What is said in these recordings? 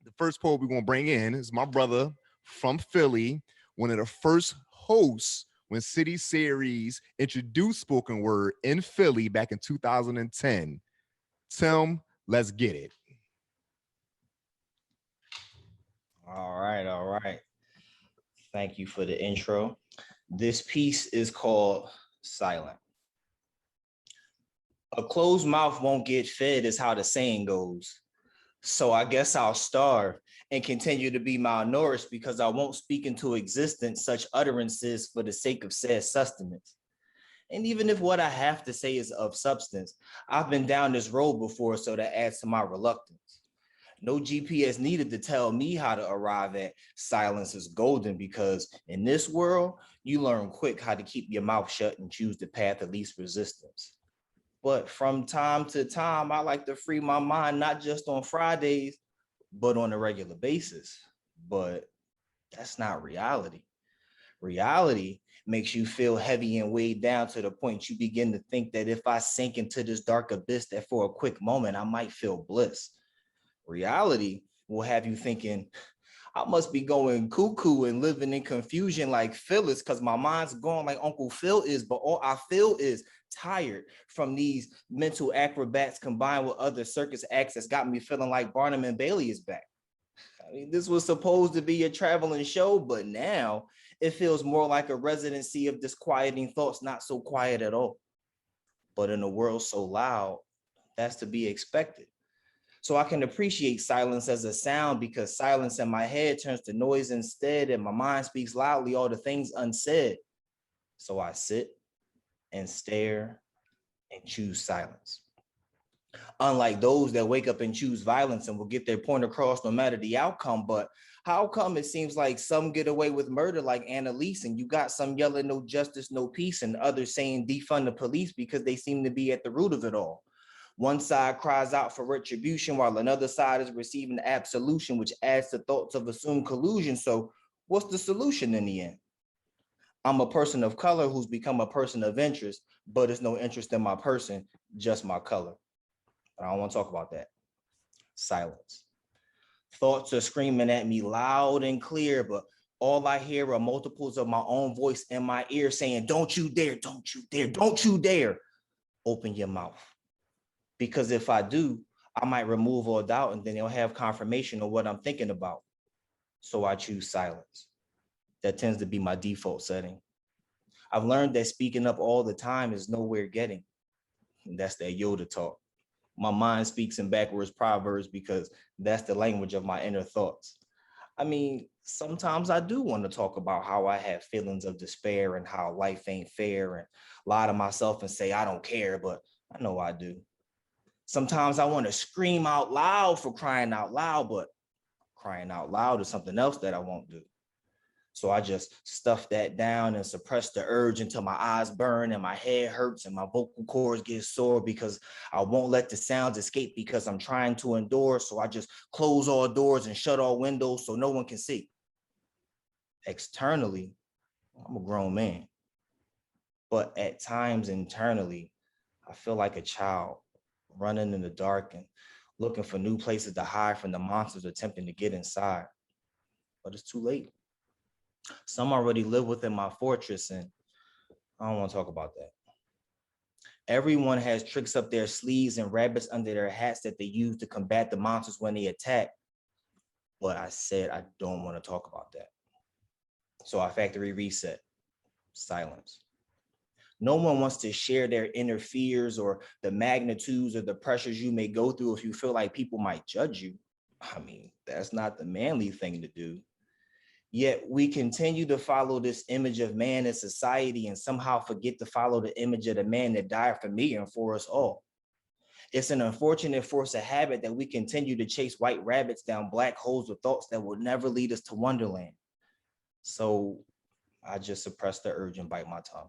the first poet we're gonna bring in is my brother from Philly, one of the first hosts when CitySeries introduced spoken word in Philly back in 2010. Tim, let's get it. All right, all right. Thank you for the intro. This piece is called Silent. A closed mouth won't get fed is how the saying goes. So I guess I'll starve and continue to be malnourished because I won't speak into existence such utterances for the sake of said sustenance. And even if what I have to say is of substance, I've been down this road before, so that adds to my reluctance. No GPS needed to tell me how to arrive at silence is golden, because in this world, you learn quick how to keep your mouth shut and choose the path of least resistance. But from time to time, I like to free my mind, not just on Fridays, but on a regular basis. But that's not reality. Reality makes you feel heavy and weighed down to the point you begin to think that if I sink into this dark abyss, that for a quick moment, I might feel bliss. Reality will have you thinking, I must be going cuckoo and living in confusion like Phyllis, because my mind's gone like Uncle Phil is, but all I feel is tired from these mental acrobats combined with other circus acts that's got me feeling like Barnum and Bailey is back. I mean, this was supposed to be a traveling show, but now it feels more like a residency of disquieting thoughts, not so quiet at all. But in a world so loud, that's to be expected. So I can appreciate silence as a sound, because silence in my head turns to noise instead, and my mind speaks loudly all the things unsaid. So I sit and stare and choose silence. Unlike those that wake up and choose violence and will get their point across no matter the outcome. But how come it seems like some get away with murder like Annalise, and you got some yelling no justice, no peace, and others saying defund the police because they seem to be at the root of it all? One side cries out for retribution while another side is receiving absolution, which adds to thoughts of assumed collusion. So what's the solution in the end? I'm a person of color who's become a person of interest, but it's no interest in my person, just my color. But I don't want to talk about that. Silence. Thoughts are screaming at me loud and clear, but all I hear are multiples of my own voice in my ear saying, don't you dare, don't you dare, don't you dare open your mouth. Because if I do, I might remove all doubt and then they'll have confirmation of what I'm thinking about. So I choose silence. That tends to be my default setting. I've learned that speaking up all the time is nowhere getting. And that's that Yoda talk. My mind speaks in backwards proverbs because that's the language of my inner thoughts. I mean, sometimes I do want to talk about how I have feelings of despair and how life ain't fair and lie to myself and say I don't care, but I know I do. Sometimes I want to scream out loud for crying out loud, but crying out loud is something else that I won't do. So I just stuff that down and suppress the urge until my eyes burn and my head hurts and my vocal cords get sore, because I won't let the sounds escape because I'm trying to endure. So I just close all doors and shut all windows so no one can see. Externally, I'm a grown man. But at times internally, I feel like a child running in the dark and looking for new places to hide from the monsters attempting to get inside. But it's too late. Some already live within my fortress, and I don't want to talk about that. Everyone has tricks up their sleeves and rabbits under their hats that they use to combat the monsters when they attack. But I said I don't want to talk about that. So I factory reset. Silence. No one wants to share their inner fears or the magnitudes or the pressures you may go through if you feel like people might judge you. I mean, that's not the manly thing to do. Yet we continue to follow this image of man in society and somehow forget to follow the image of the man that died for me and for us all. It's an unfortunate force of habit that we continue to chase white rabbits down black holes with thoughts that will never lead us to Wonderland. So I just suppress the urge and bite my tongue.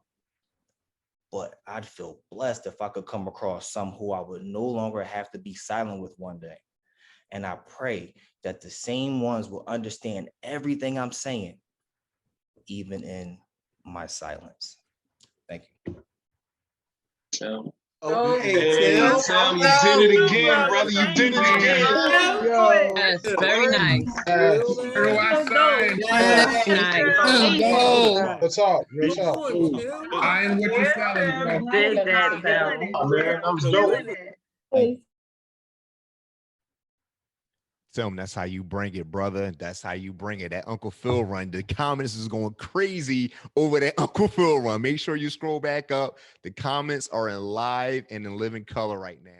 But I'd feel blessed if I could come across some who I would no longer have to be silent with one day. And I pray that the same ones will understand everything I'm saying, even in my silence. Thank you. So Okay, Hey, Tim. Tim, you did it again, brother. You did it again. Yes, very nice. Yes. Nice. Real talk. Real talk. I am what you're selling, bro. Did that, Tim. Oh, man, that was dope. Tim, that's how you bring it, brother. That's how you bring it. That Uncle Phil run. The comments is going crazy over that Uncle Phil run. Make sure you scroll back up. The comments are in live and in living color right now.